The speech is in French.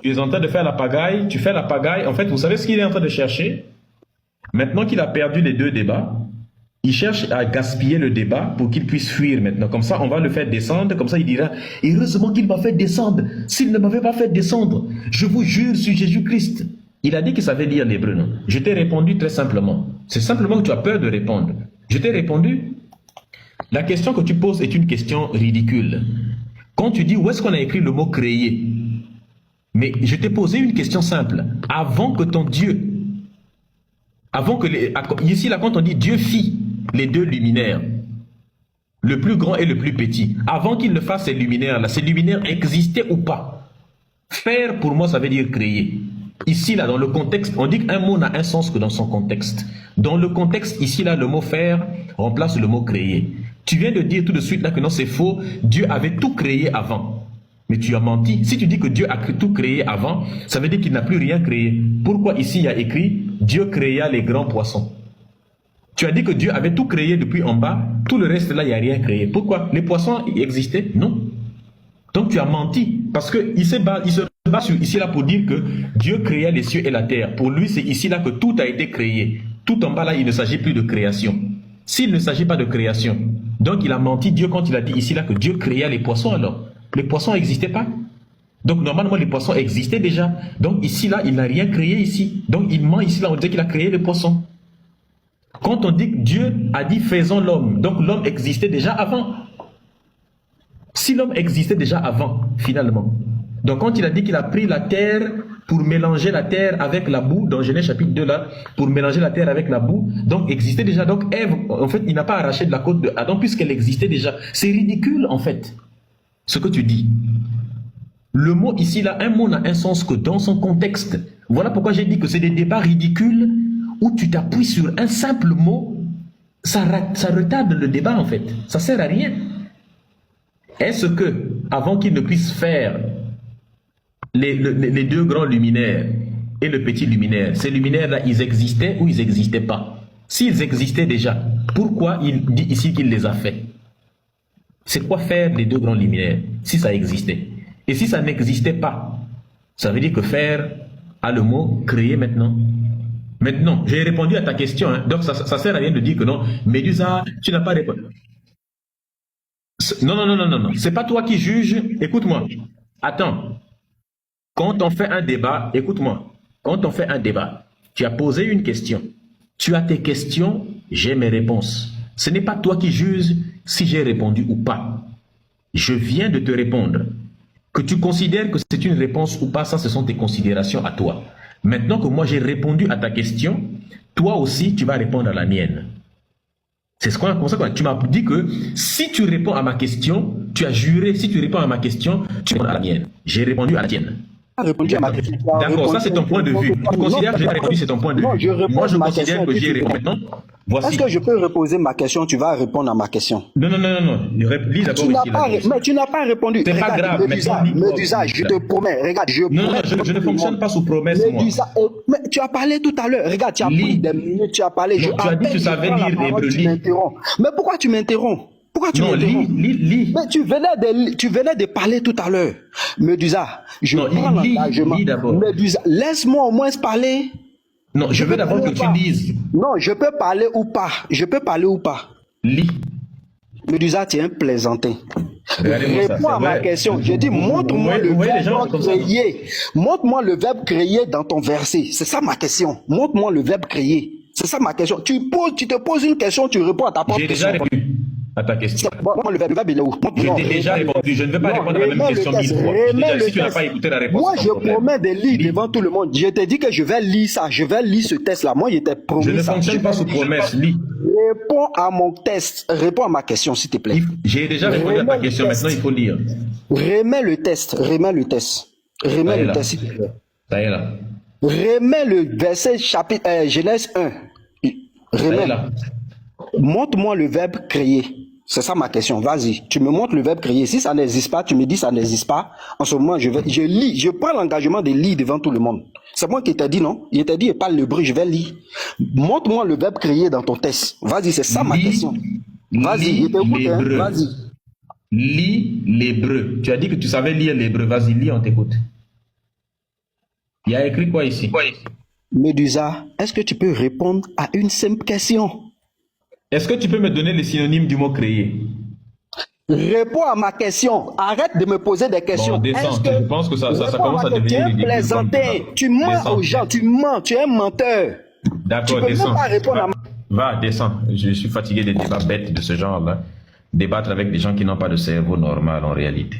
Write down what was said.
Tu es en train de faire la pagaille, tu fais la pagaille. En fait, vous savez ce qu'il est en train de chercher? Maintenant qu'il a perdu les deux débats, il cherche à gaspiller le débat pour qu'il puisse fuir maintenant. Comme ça, on va le faire descendre. Comme ça, il dira, heureusement qu'il m'a fait descendre. S'il ne m'avait pas fait descendre, je vous jure sur Jésus-Christ. Il a dit qu'il savait lire l'hébreu, non? Je t'ai répondu très simplement. C'est simplement que tu as peur de répondre. Je t'ai répondu. La question que tu poses est une question ridicule. Quand tu dis où est-ce qu'on a écrit le mot créer, mais je t'ai posé une question simple. Avant que ton Dieu, ici là quand on dit Dieu fit les deux luminaires, le plus grand et le plus petit, avant qu'il ne fasse ces luminaires là, ces luminaires existaient ou pas? Faire pour moi ça veut dire créer. Ici là dans le contexte, on dit qu'un mot n'a un sens que dans son contexte. Dans le contexte ici là, le mot faire remplace le mot créer. Tu viens de dire tout de suite là que non c'est faux, Dieu avait tout créé avant. Mais tu as menti. Si tu dis que Dieu a tout créé avant, ça veut dire qu'il n'a plus rien créé. Pourquoi ici il y a écrit Dieu créa les grands poissons? Tu as dit que Dieu avait tout créé depuis en bas, tout le reste là il n'y a rien créé. Pourquoi? Les poissons existaient? Non. Donc tu as menti. Parce qu'il se base sur ici là pour dire que Dieu créa les cieux et la terre. Pour lui c'est ici là que tout a été créé. Tout en bas là il ne s'agit plus de création. S'il ne s'agit pas de création, donc il a menti Dieu quand il a dit ici là que Dieu créa les poissons alors. Les poissons n'existaient pas. Donc normalement les poissons existaient déjà. Donc ici là il n'a rien créé ici. Donc il ment ici là on dit qu'il a créé les poissons. Quand on dit que Dieu a dit faisons l'homme, donc l'homme existait déjà avant. Si l'homme existait déjà avant, finalement. Donc quand il a dit qu'il a pris la terre pour mélanger la terre avec la boue, dans Genèse chapitre 2 là, pour mélanger la terre avec la boue, donc existait déjà. Donc Ève, en fait, il n'a pas arraché de la côte de Adam puisqu'elle existait déjà. C'est ridicule en fait, ce que tu dis. Le mot ici là, un mot n'a un sens que dans son contexte. Voilà pourquoi j'ai dit que c'est des débats ridicules où tu t'appuies sur un simple mot, ça retarde le débat en fait. Ça sert à rien. Est-ce que, avant qu'il ne puisse faire les deux grands luminaires et le petit luminaire, ces luminaires-là, ils existaient ou ils n'existaient pas? S'ils existaient déjà, pourquoi il dit ici qu'il les a fait? C'est quoi faire les deux grands luminaires, si ça existait? Et si ça n'existait pas, ça veut dire que faire a le mot créer maintenant. Maintenant, j'ai répondu à ta question, hein. Donc ça sert à rien de dire que non, Médusa, tu n'as pas répondu. Non. C'est pas toi qui juges. Écoute-moi. Attends. Quand on fait un débat, écoute-moi. Quand on fait un débat, tu as posé une question. Tu as tes questions, j'ai mes réponses. Ce n'est pas toi qui juges si j'ai répondu ou pas. Je viens de te répondre. Que tu considères que c'est une réponse ou pas, ça, ce sont tes considérations à toi. Maintenant que moi j'ai répondu à ta question, toi aussi tu vas répondre à la mienne. C'est ce qu'on a comme ça. Tu m'as dit que si tu réponds à ma question, tu as juré, si tu réponds à ma question, tu réponds à la mienne. J'ai répondu à la tienne. D'accord, ça c'est ton point de vue. Tu considères que j'ai répondu, c'est ton point de vue. Moi je considère que j'ai répondu maintenant. Voici. Est-ce que je peux reposer ma question? Tu vas répondre à ma question. Non. Lis d'abord ici. Mais tu n'as pas répondu. C'est pas grave. Médusa, je te promets. Regarde, je ne fonctionne pas sous promesse, Médusa, moi. Mais tu as parlé tout à l'heure. Regarde, tu as pris des minutes, tu as parlé. Non, tu as dit que tu savais lire l'hébreu. Mais pourquoi tu m'interromps? Pourquoi tu m'interromps? Lis. Mais tu venais de parler tout à l'heure. Médusa, je prends l'engagement. Médusa, laisse-moi au moins parler. Non, je veux d'abord que tu lises. Non, je peux parler ou pas. Je peux parler ou pas. Lis. Médusa, tu es un plaisantin. Réponds à ma question. Je dis, montre-moi le verbe créer. Montre-moi le verbe créer dans ton verset. C'est ça ma question. Montre-moi le verbe créer. C'est ça ma question. Tu te poses une question, tu réponds à ta propre question. J'ai déjà répondu à ta question. Moi, le verbe, il est où? Je t'ai déjà répondu. Je ne vais pas répondre à la même question 1000 fois. Si tu n'as pas écouté la réponse. Moi, je promets de lire devant tout le monde. Je t'ai dit que je vais lire ça. Je vais lire ce test-là. Moi, je t'ai promis ça. Je ne fonctionne pas sous promesse. Lis. Réponds à mon test. Réponds à ma question, s'il te plaît. J'ai déjà répondu à ta question. Maintenant, il faut lire. Remets le test. Remets le test. Remets le test, s'il te plaît. Ça y est là. Remets le verset chapitre Genèse 1. Remets. Montre-moi le verbe créer. C'est ça ma question. Vas-y. Tu me montres le verbe créer. Si ça n'existe pas, tu me dis ça n'existe pas. En ce moment, je lis. Je prends l'engagement de lire devant tout le monde. C'est moi qui t'ai dit, non? Il t'a dit, parle l'hébreu, je vais lire. Montre-moi le verbe créer dans ton test. Vas-y, c'est ça ma question. Vas-y, je t'écoute. Hein? Vas-y. Lis l'hébreu. Tu as dit que tu savais lire l'hébreu. Vas-y, lis, on t'écoute. Il y a écrit quoi ici? Médusa, est-ce que tu peux répondre à une simple question? Est-ce que tu peux me donner le synonyme du mot créer? Réponds à ma question. Arrête de me poser des questions. Bon, descends. Je pense que ça commence à devenir ridicule. Tu es plaisantin. Tu mens aux gens. Tu mens. Tu es un menteur. D'accord, descends. Tu peux même pas répondre à ma... Va, descends. Je suis fatigué des débats bêtes de ce genre-là. Débattre avec des gens qui n'ont pas de cerveau normal en réalité.